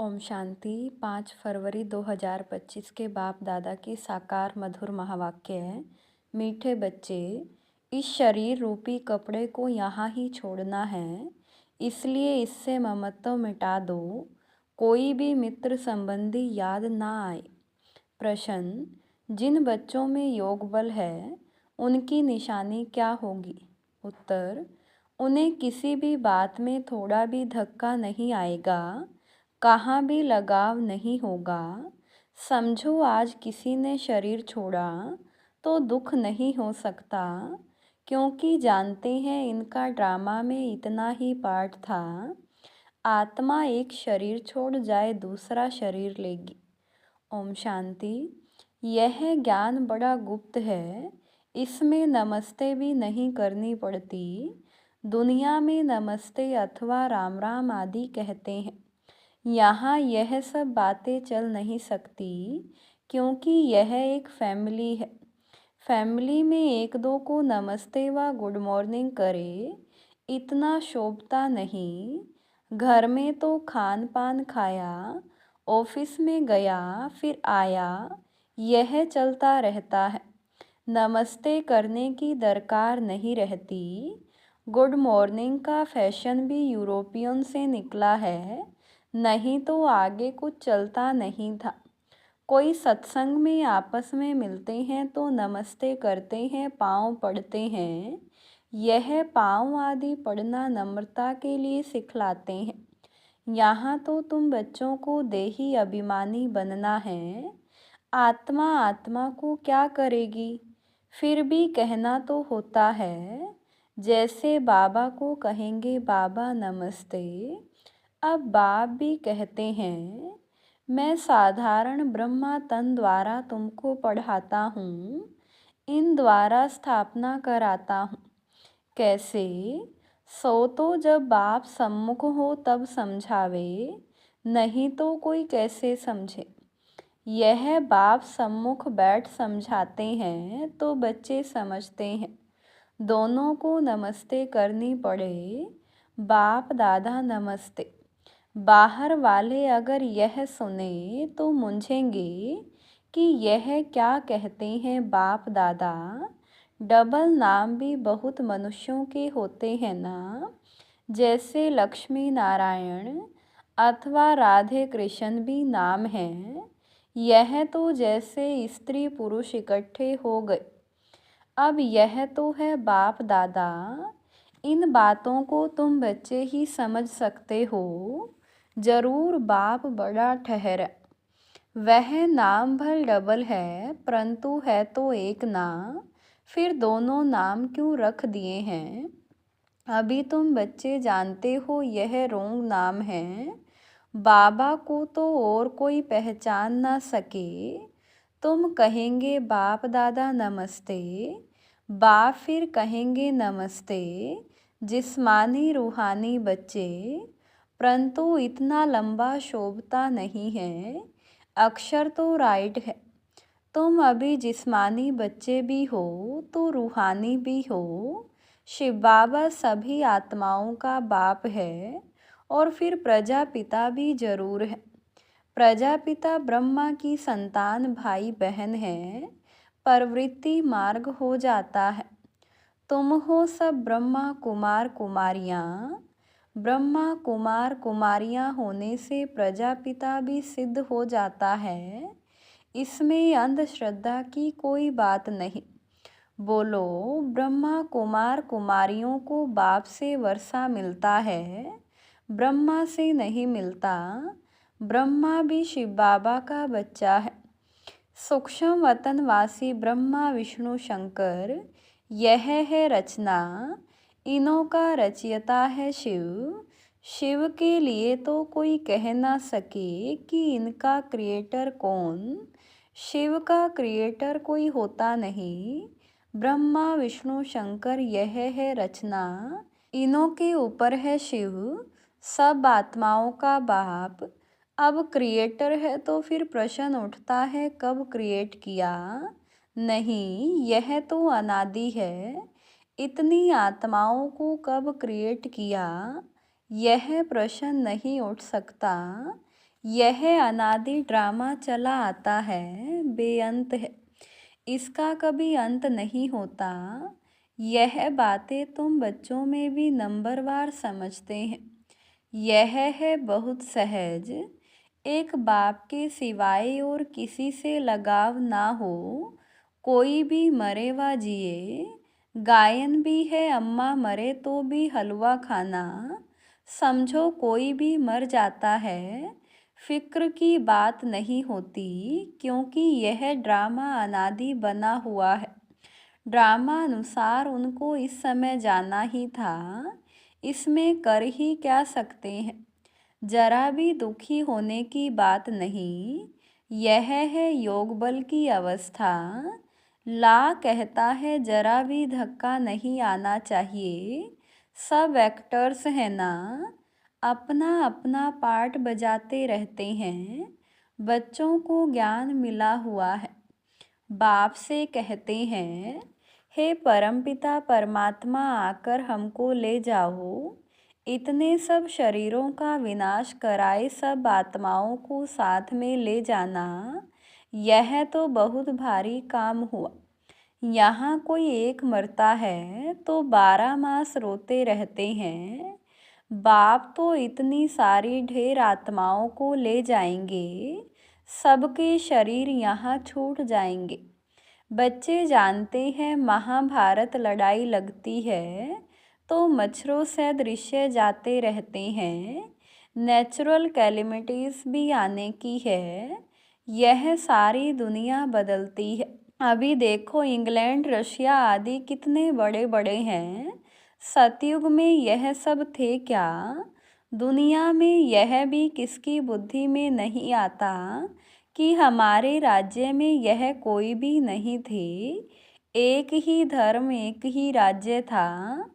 ओम शांति। 5 फरवरी 2025 के बाप दादा की साकार मधुर महावाक्य है। मीठे बच्चे, इस शरीर रूपी कपड़े को यहाँ ही छोड़ना है, इसलिए इससे ममत्व मिटा दो। कोई भी मित्र संबंधी याद ना आए। प्रश्न, जिन बच्चों में योग बल है उनकी निशानी क्या होगी? उत्तर, उन्हें किसी भी बात में थोड़ा भी धक्का नहीं आएगा, कहाँ भी लगाव नहीं होगा। समझो आज किसी ने शरीर छोड़ा तो दुख नहीं हो सकता, क्योंकि जानते हैं इनका ड्रामा में इतना ही पार्ट था। आत्मा एक शरीर छोड़ जाए दूसरा शरीर लेगी। ओम शांति। यह ज्ञान बड़ा गुप्त है, इसमें नमस्ते भी नहीं करनी पड़ती। दुनिया में नमस्ते अथवा राम राम आदि कहते हैं। यहाँ यह सब बातें चल नहीं सकती, क्योंकि यह एक फैमिली है। फैमिली में एक दो को नमस्ते व गुड मॉर्निंग करे, इतना शोभता नहीं। घर में तो खान पान खाया, ऑफिस में गया फिर आया, यह चलता रहता है। नमस्ते करने की दरकार नहीं रहती। गुड मॉर्निंग का फैशन भी यूरोपियन से निकला है, नहीं तो आगे कुछ चलता नहीं था। कोई सत्संग में आपस में मिलते हैं तो नमस्ते करते हैं, पाँव पड़ते हैं। यह पाँव आदि पड़ना नम्रता के लिए सिखलाते हैं। यहाँ तो तुम बच्चों को देही अभिमानी बनना है। आत्मा आत्मा को क्या करेगी? फिर भी कहना तो होता है। जैसे बाबा को कहेंगे बाबा नमस्ते, अब बाप भी कहते हैं मैं साधारण ब्रह्मा तन द्वारा तुमको पढ़ाता हूँ, इन द्वारा स्थापना कराता हूँ। कैसे? सो तो जब बाप सम्मुख हो तब समझावे, नहीं तो कोई कैसे समझे। यह बाप सम्मुख बैठ समझाते हैं तो बच्चे समझते हैं। दोनों को नमस्ते करनी पड़े। बाप दादा नमस्ते। बाहर वाले अगर यह सुने तो मूंझेंगे कि यह क्या कहते हैं बाप दादा। डबल नाम भी बहुत मनुष्यों के होते हैं ना, जैसे लक्ष्मी नारायण अथवा राधे कृष्ण भी नाम हैं। यह तो जैसे स्त्री पुरुष इकट्ठे हो गए। अब यह तो है बाप दादा। इन बातों को तुम बच्चे ही समझ सकते हो। जरूर बाप बड़ा ठहरा। वह नाम भर डबल है, परंतु है तो एक ना, फिर दोनों नाम क्यों रख दिए हैं? अभी तुम बच्चे जानते हो यह रोंग नाम है। बाबा को तो और कोई पहचान ना सके। तुम कहेंगे बाप दादा नमस्ते, बाप फिर कहेंगे नमस्ते। जिस्मानी रूहानी बच्चे, परंतु इतना लंबा शोभता नहीं है। अक्षर तो राइट है। तुम अभी जिस्मानी बच्चे भी हो तो रूहानी भी हो। शिव बाबा सभी आत्माओं का बाप है, और फिर प्रजापिता भी जरूर है। प्रजापिता ब्रह्मा की संतान भाई बहन है, प्रवृत्ति मार्ग हो जाता है। तुम हो सब ब्रह्मा कुमार कुमारियाँ। ब्रह्मा कुमार कुमारियाँ होने से प्रजापिता भी सिद्ध हो जाता है। इसमें अंधश्रद्धा की कोई बात नहीं। बोलो, ब्रह्मा कुमार कुमारियों को बाप से वर्षा मिलता है, ब्रह्मा से नहीं मिलता। ब्रह्मा भी शिव बाबा का बच्चा है। सूक्ष्म वतनवासी ब्रह्मा विष्णु शंकर, यह है रचना। इनों का रचयिता है शिव। शिव के लिए तो कोई कह ना सके कि इनका क्रिएटर कौन। शिव का क्रिएटर कोई होता नहीं। ब्रह्मा विष्णु शंकर यह है रचना। इनों के ऊपर है शिव, सब आत्माओं का बाप। अब क्रिएटर है तो फिर प्रश्न उठता है कब क्रिएट किया? नहीं, यह तो अनादि है। इतनी आत्माओं को कब क्रिएट किया, यह प्रश्न नहीं उठ सकता। यह अनादि ड्रामा चला आता है, बेअंत है, इसका कभी अंत नहीं होता। यह बातें तुम बच्चों में भी नंबरवार समझते हैं। यह है बहुत सहज, एक बाप के सिवाय और किसी से लगाव ना हो, कोई भी मरे व जिए। गायन भी है अम्मा मरे तो भी हलवा खाना, समझो कोई भी मर जाता है, फिक्र की बात नहीं होती, क्योंकि यह ड्रामा अनादि बना हुआ है। ड्रामा अनुसार उनको इस समय जाना ही था, इसमें कर ही क्या सकते हैं। जरा भी दुखी होने की बात नहीं, यह है योग बल की अवस्था। ला कहता है जरा भी धक्का नहीं आना चाहिए, सब एक्टर्स हैं ना, अपना अपना पार्ट बजाते रहते हैं। बच्चों को ज्ञान मिला हुआ है, बाप से कहते हैं, हे परमपिता परमात्मा आकर हमको ले जाओ। इतने सब शरीरों का विनाश कराए सब आत्माओं को साथ में ले जाना, यह तो बहुत भारी काम हुआ। यहाँ कोई एक मरता है तो 12 मास रोते रहते हैं। बाप तो इतनी सारी ढेर आत्माओं को ले जाएंगे, सबके शरीर यहाँ छूट जाएंगे। बच्चे जानते हैं महाभारत लड़ाई लगती है तो मच्छरों से दृश्य जाते रहते हैं, नेचुरल कैलेमिटीज़ भी आने की है, यह सारी दुनिया बदलती है। अभी देखो इंग्लैंड रशिया आदि कितने बड़े बड़े हैं, सतयुग में यह सब थे क्या? दुनिया में यह भी किसकी बुद्धि में नहीं आता कि हमारे राज्य में यह कोई भी नहीं थे, एक ही धर्म एक ही राज्य था।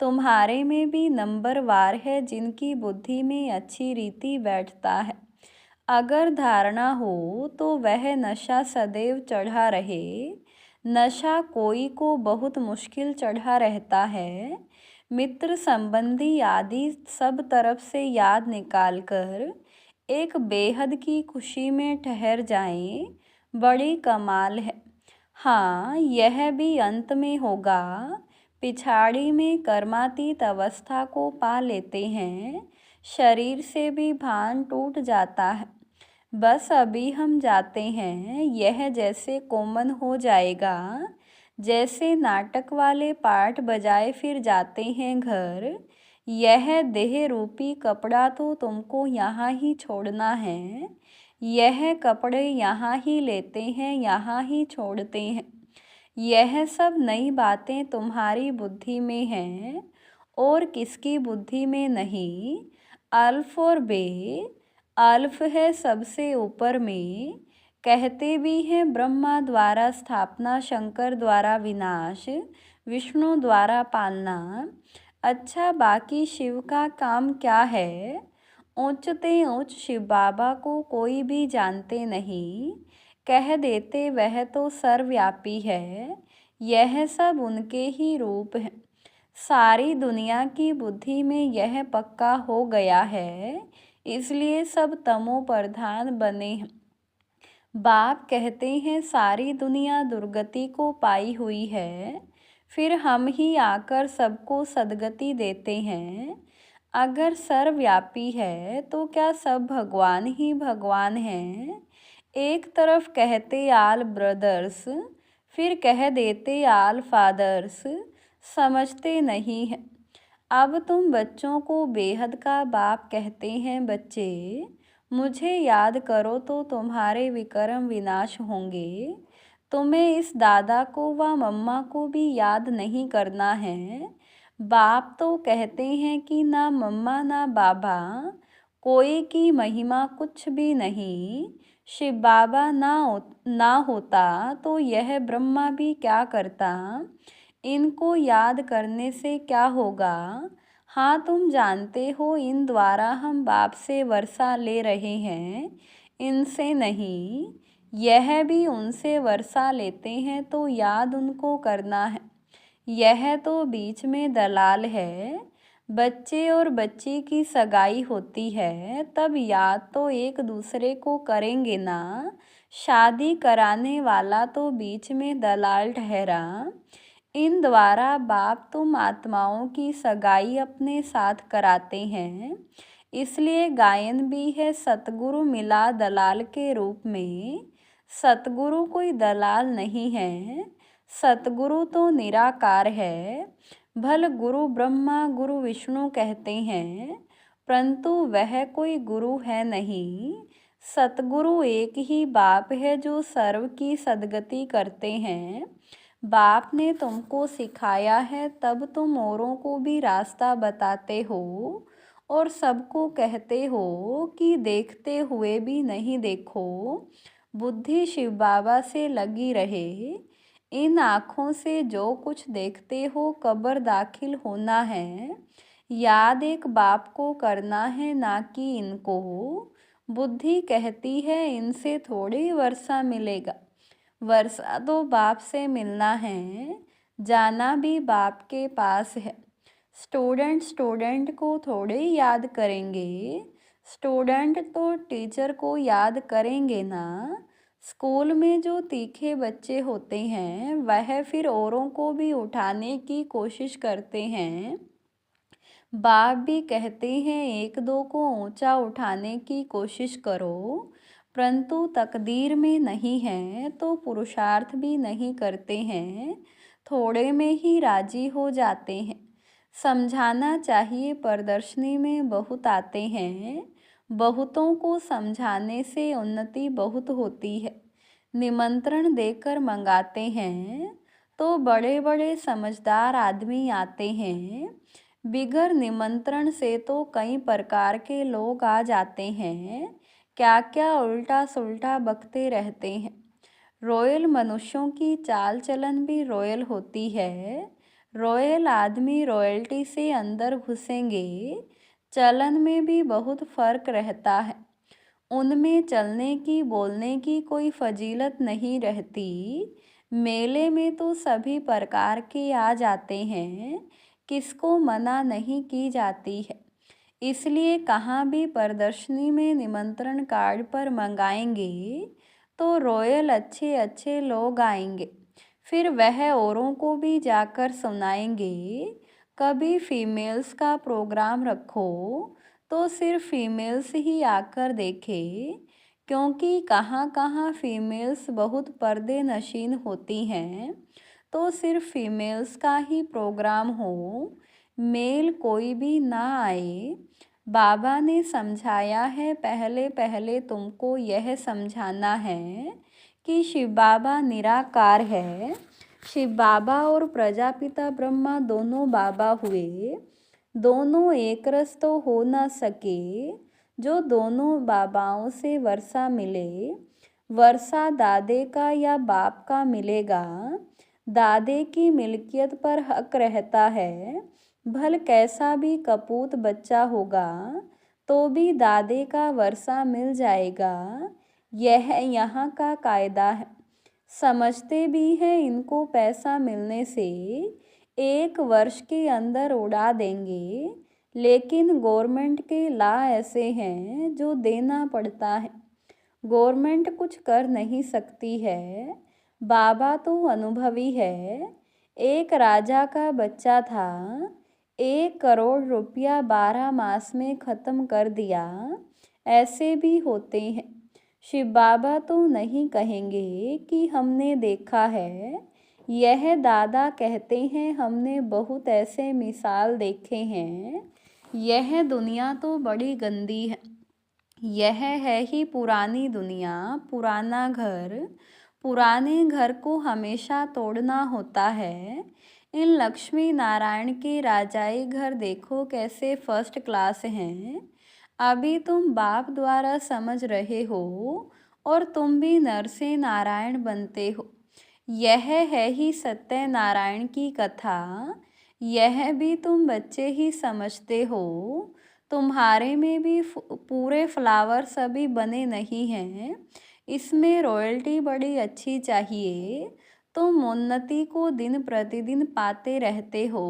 तुम्हारे में भी नंबरवार है जिनकी बुद्धि में अच्छी रीति बैठता है। अगर धारणा हो तो वह नशा सदैव चढ़ा रहे। नशा कोई को बहुत मुश्किल चढ़ा रहता है। मित्र संबंधी आदि सब तरफ से याद निकालकर एक बेहद की खुशी में ठहर जाएं, बड़ी कमाल है। हाँ, यह भी अंत में होगा, पिछाड़ी में कर्मातीत अवस्था को पा लेते हैं, शरीर से भी भान टूट जाता है। बस अभी हम जाते हैं, यह जैसे कॉमन हो जाएगा, जैसे नाटक वाले पार्ट बजाए फिर जाते हैं घर। यह देह रूपी कपड़ा तो तुमको यहाँ ही छोड़ना है, यह कपड़े यहाँ ही लेते हैं यहाँ ही छोड़ते हैं। यह सब नई बातें तुम्हारी बुद्धि में हैं और किसकी बुद्धि में नहीं। अल्फ और बे, अल्फ है सबसे ऊपर में, कहते भी हैं ब्रह्मा द्वारा स्थापना, शंकर द्वारा विनाश, विष्णु द्वारा पालना। अच्छा, बाकी शिव का काम क्या है? ऊंचते ऊंच शिव बाबा को कोई भी जानते नहीं, कह देते वह तो सर्वव्यापी है। यह सब उनके ही रूप हैं। सारी दुनिया की बुद्धि में यह पक्का हो गया है, इसलिए सब तमो प्रधान बने हैं। बाप कहते हैं सारी दुनिया दुर्गति को पाई हुई है, फिर हम ही आकर सबको सद्गति देते हैं। अगर सर्वव्यापी है तो क्या सब भगवान ही भगवान हैं? एक तरफ कहते आल ब्रदर्स, फिर कह देते आल फादर्स, समझते नहीं हैं। अब तुम बच्चों को बेहद का बाप कहते हैं। बच्चे, मुझे याद करो तो तुम्हारे विक्रम विनाश होंगे। तुम्हें इस दादा को व मम्मा को भी याद नहीं करना है। बाप तो कहते हैं कि ना मम्मा ना बाबा, कोई की महिमा कुछ भी नहीं। शिव बाबा ना होता तो यह ब्रह्मा भी क्या करता। इनको याद करने से क्या होगा? हाँ, तुम जानते हो इन द्वारा हम बाप से वर्षा ले रहे हैं, इनसे नहीं। यह भी उनसे वर्षा लेते हैं तो याद उनको करना है। यह तो बीच में दलाल है, बच्चे और बच्ची की सगाई होती है तब याद तो एक दूसरे को करेंगे ना। शादी कराने वाला तो बीच में दलाल ठहरा। इन द्वारा बाप तुम आत्माओं की सगाई अपने साथ कराते हैं। इसलिए गायन भी है सतगुरु मिला दलाल के रूप में। सतगुरु कोई दलाल नहीं है, सतगुरु तो निराकार है। भल गुरु ब्रह्मा गुरु विष्णु कहते हैं, परंतु वह कोई गुरु है नहीं। सतगुरु एक ही बाप है जो सर्व की सद्गति करते हैं। बाप ने तुमको सिखाया है तब तुम औरों को भी रास्ता बताते हो और सबको कहते हो कि देखते हुए भी नहीं देखो। बुद्धि शिव बाबा से लगी रहे। इन आँखों से जो कुछ देखते हो कब्र दाखिल होना है। याद एक बाप को करना है ना कि इनको। बुद्धि कहती है इनसे थोड़ी वर्षा मिलेगा। वर्षा तो बाप से मिलना है, जाना भी बाप के पास है। स्टूडेंट को थोड़े याद करेंगे, स्टूडेंट तो टीचर को याद करेंगे ना। स्कूल में जो तीखे बच्चे होते हैं वह फिर औरों को भी उठाने की कोशिश करते हैं। बाप भी कहते हैं एक दो को ऊंचा उठाने की कोशिश करो, परंतु तकदीर में नहीं है तो पुरुषार्थ भी नहीं करते हैं, थोड़े में ही राजी हो जाते हैं। समझाना चाहिए, प्रदर्शनी में बहुत आते हैं, बहुतों को समझाने से उन्नति बहुत होती है। निमंत्रण देकर मंगाते हैं तो बड़े बड़े समझदार आदमी आते हैं। बिगर निमंत्रण से तो कई प्रकार के लोग आ जाते हैं, क्या क्या उल्टा सुल्टा बकते रहते हैं। रॉयल मनुष्यों की चाल चलन भी रॉयल होती है। रॉयल आदमी रॉयल्टी से अंदर घुसेंगे, चलन में भी बहुत फर्क रहता है। उनमें चलने की बोलने की कोई फजीलत नहीं रहती। मेले में तो सभी प्रकार के आ जाते हैं, किसको मना नहीं की जाती है। इसलिए कहाँ भी प्रदर्शनी में निमंत्रण कार्ड पर मंगाएंगे तो रॉयल अच्छे अच्छे लोग आएंगे, फिर वह औरों को भी जाकर सुनाएंगे। कभी फीमेल्स का प्रोग्राम रखो तो सिर्फ फीमेल्स ही आकर देखे, क्योंकि कहाँ कहाँ फीमेल्स बहुत पर्दे नशीन होती हैं, तो सिर्फ फीमेल्स का ही प्रोग्राम हो, मेल कोई भी ना आए। बाबा ने समझाया है, पहले पहले तुमको यह समझाना है कि शिव बाबा निराकार है। शिव बाबा और प्रजापिता ब्रह्मा दोनों बाबा हुए, दोनों एक रस तो हो न सके। जो दोनों बाबाओं से वर्षा मिले, वर्षा दादे का या बाप का मिलेगा। दादे की मिल्कियत पर हक रहता है, भल कैसा भी कपूत बच्चा होगा तो भी दादे का वर्षा मिल जाएगा। यह यहाँ का कायदा है। समझते भी हैं इनको पैसा मिलने से 1 वर्ष के अंदर उड़ा देंगे, लेकिन गवर्नमेंट के लॉ ऐसे हैं जो देना पड़ता है। गवर्नमेंट कुछ कर नहीं सकती है, बाबा तो अनुभवी है। एक राजा का बच्चा था, 1 करोड़ रुपया 12 मास में ख़त्म कर दिया। ऐसे भी होते हैं। शिव बाबा तो नहीं कहेंगे कि हमने देखा है, यह दादा कहते हैं हमने बहुत ऐसे मिसाल देखे हैं। यह दुनिया तो बड़ी गंदी है। यह है ही पुरानी दुनिया, पुराना घर। पुराने घर को हमेशा तोड़ना होता है। इन लक्ष्मी नारायण के राजाई घर देखो कैसे फर्स्ट क्लास हैं। अभी तुम बाप द्वारा समझ रहे हो और तुम भी नर से नारायण बनते हो। यह है ही सत्यनारायण की कथा। यह भी तुम बच्चे ही समझते हो। तुम्हारे में भी पूरे फ्लावर सभी बने नहीं हैं। इसमें रॉयल्टी बड़ी अच्छी चाहिए। तुम उन्नति को दिन प्रतिदिन पाते रहते हो।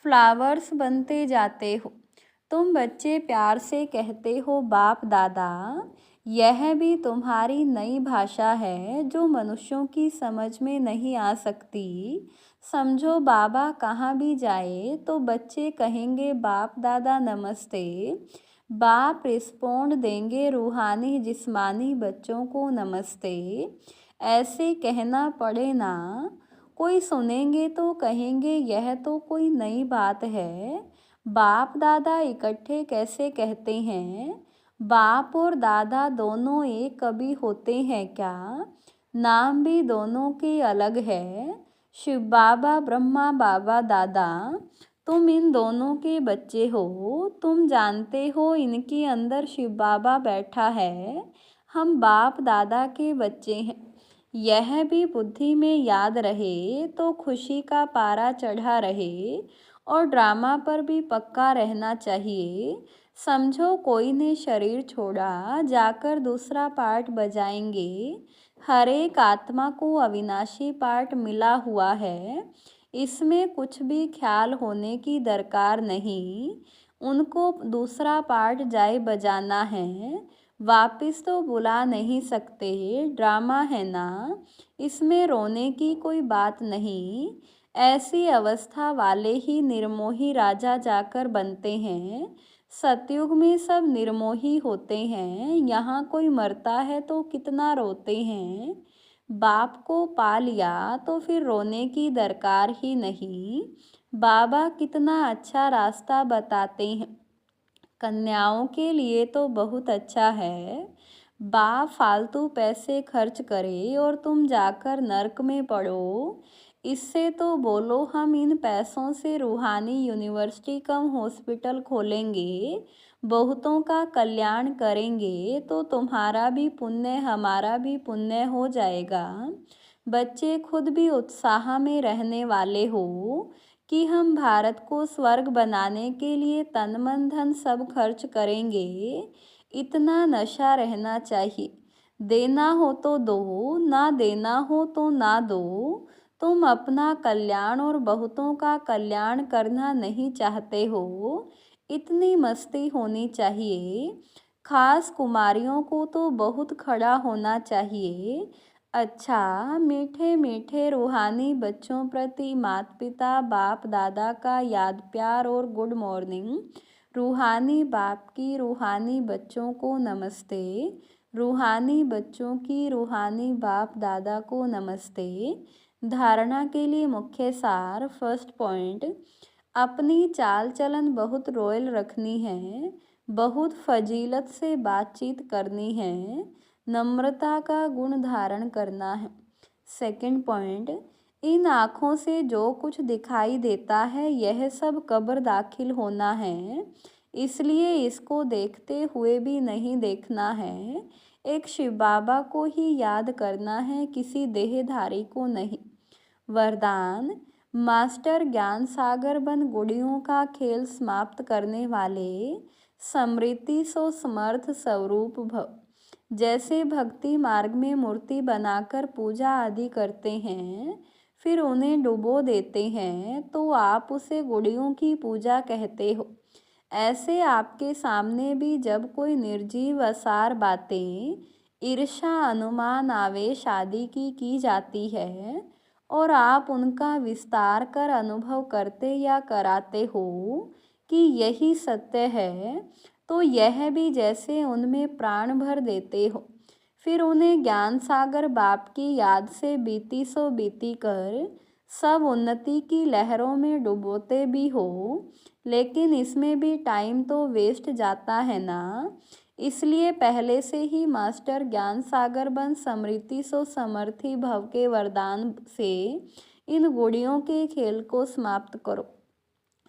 फ्लावर्स बनते जाते हो। तुम बच्चे प्यार से कहते हो बाप दादा। यह भी तुम्हारी नई भाषा है जो मनुष्यों की समझ में नहीं आ सकती। समझो बाबा कहाँ भी जाए तो बच्चे कहेंगे बाप दादा नमस्ते। बाप रिस्पोंड देंगे रूहानी जिस्मानी बच्चों को नमस्ते। ऐसे कहना पड़े ना, कोई सुनेंगे तो कहेंगे यह तो कोई नई बात है। बाप दादा इकट्ठे कैसे कहते हैं? बाप और दादा दोनों एक कभी होते हैं क्या? नाम भी दोनों के अलग है। शिव बाबा ब्रह्मा बाबा दादा, तुम इन दोनों के बच्चे हो। तुम जानते हो इनके अंदर शिव बाबा बैठा है। हम बाप दादा के बच्चे हैं। यह भी बुद्धि में याद रहे तो खुशी का पारा चढ़ा रहे और ड्रामा पर भी पक्का रहना चाहिए। समझो कोई ने शरीर छोड़ा, जाकर दूसरा पार्ट बजाएंगे। हर एक आत्मा को अविनाशी पार्ट मिला हुआ है। इसमें कुछ भी ख्याल होने की दरकार नहीं। उनको दूसरा पार्ट जाए बजाना है। वापिस तो बुला नहीं सकते, ड्रामा है ना, इसमें रोने की कोई बात नहीं। ऐसी अवस्था वाले ही निर्मोही राजा जाकर बनते हैं। सतयुग में सब निर्मोही होते हैं। यहाँ कोई मरता है तो कितना रोते हैं। बाप को पा लिया तो फिर रोने की दरकार ही नहीं। बाबा कितना अच्छा रास्ता बताते हैं। कन्याओं के लिए तो बहुत अच्छा है। बाप फालतू पैसे खर्च करे और तुम जाकर नर्क में पड़ो। इससे तो बोलो हम इन पैसों से रूहानी यूनिवर्सिटी कम हॉस्पिटल खोलेंगे, बहुतों का कल्याण करेंगे तो तुम्हारा भी पुण्य हमारा भी पुण्य हो जाएगा। बच्चे खुद भी उत्साह में रहने वाले हो कि हम भारत को स्वर्ग बनाने के लिए तन मन धन सब खर्च करेंगे। इतना नशा रहना चाहिए। देना हो तो दो, ना देना हो तो ना दो। तुम अपना कल्याण और बहुतों का कल्याण करना नहीं चाहते हो। इतनी मस्ती होनी चाहिए। खास कुमारियों को तो बहुत खड़ा होना चाहिए। अच्छा, मीठे मीठे रूहानी बच्चों प्रति माता पिता बाप दादा का याद प्यार और गुड मॉर्निंग। रूहानी बाप की रूहानी बच्चों को नमस्ते। रूहानी बच्चों की रूहानी बाप दादा को नमस्ते। धारणा के लिए मुख्य सार। फर्स्ट पॉइंट, अपनी चाल चलन बहुत रॉयल रखनी है। बहुत फजीलत से बातचीत करनी है। नम्रता का गुण धारण करना है। सेकंड पॉइंट, इन आँखों से जो कुछ दिखाई देता है यह सब कब्र दाखिल होना है, इसलिए इसको देखते हुए भी नहीं देखना है। एक शिव बाबा को ही याद करना है, किसी देहधारी को नहीं। वरदान, मास्टर ज्ञान सागर बन गुड़ियों का खेल समाप्त करने वाले समृद्धि सो समर्थ स्वरूप भव। जैसे भक्ति मार्ग में मूर्ति बनाकर पूजा आदि करते हैं, फिर उन्हें डुबो देते हैं तो आप उसे गुड़ियों की पूजा कहते हो। ऐसे आपके सामने भी जब कोई निर्जीव असार बातें, ईर्ष्या अनुमान आवेश आदि की जाती है और आप उनका विस्तार कर अनुभव करते या कराते हो कि यही सत्य है, तो यह भी जैसे उनमें प्राण भर देते हो। फिर उन्हें ज्ञान सागर बाप की याद से बीती सो बीती कर सब उन्नति की लहरों में डुबोते भी हो। लेकिन इसमें भी टाइम तो वेस्ट जाता है ना, इसलिए पहले से ही मास्टर ज्ञान सागर बन समृद्धि सो समर्थी भव के वरदान से इन गुड़ियों के खेल को समाप्त करो।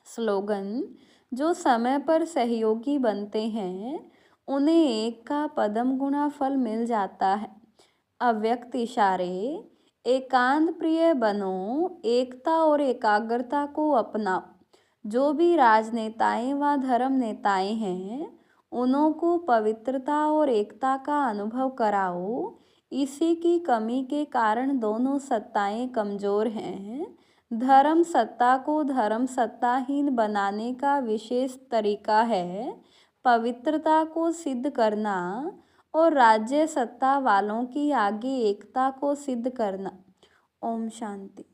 स्लोगन, जो समय पर सहयोगी बनते हैं उन्हें एक का पदम गुणा फल मिल जाता है। अव्यक्त इशारे, एकांत प्रिय बनो, एकता और एकाग्रता को अपनाओ। जो भी राजनेताएं व धर्म नेताएं हैं उन्हों को पवित्रता और एकता का अनुभव कराओ। इसी की कमी के कारण दोनों सत्ताएं कमज़ोर हैं। धर्म सत्ता को धर्म सत्ताहीन बनाने का विशेष तरीका है पवित्रता को सिद्ध करना और राज्य सत्ता वालों की आगे एकता को सिद्ध करना। ओम शांति।